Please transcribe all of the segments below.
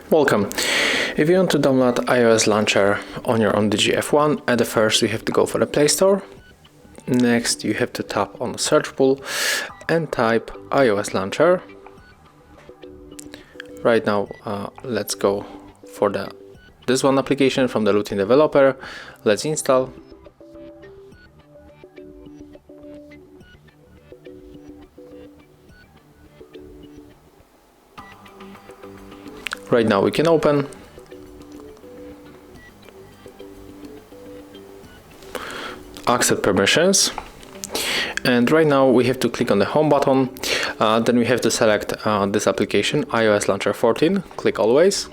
Welcome. If you want to download iOS launcher on your UMIDIGI F1, at the first you have to go for the Play Store. Next you have to tap on the search pool and type iOS launcher. Right now let's go for this one application from the Lutin developer. Let's install. Right now we can open. Accept permissions. And right now we have to click on the home button. Then we have to select this application, iOS Launcher 14. Click always.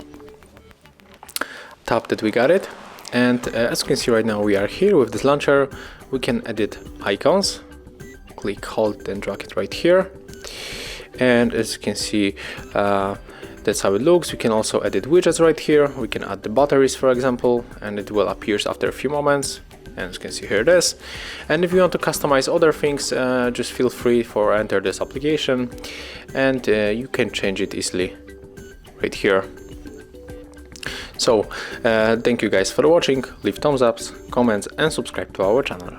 Tap that we got it. And as you can see right now we are here with this launcher. We can edit icons. Click, hold, and drag it right here. And as you can see, that's how it looks. We can also edit widgets right here. We can add the batteries, for example, and it will appear after a few moments. And as you can see, here it is. And if you want to customize other things, just feel free to enter this application, and you can change it easily right here. So thank you guys for watching. Leave thumbs ups, comments, and subscribe to our channel.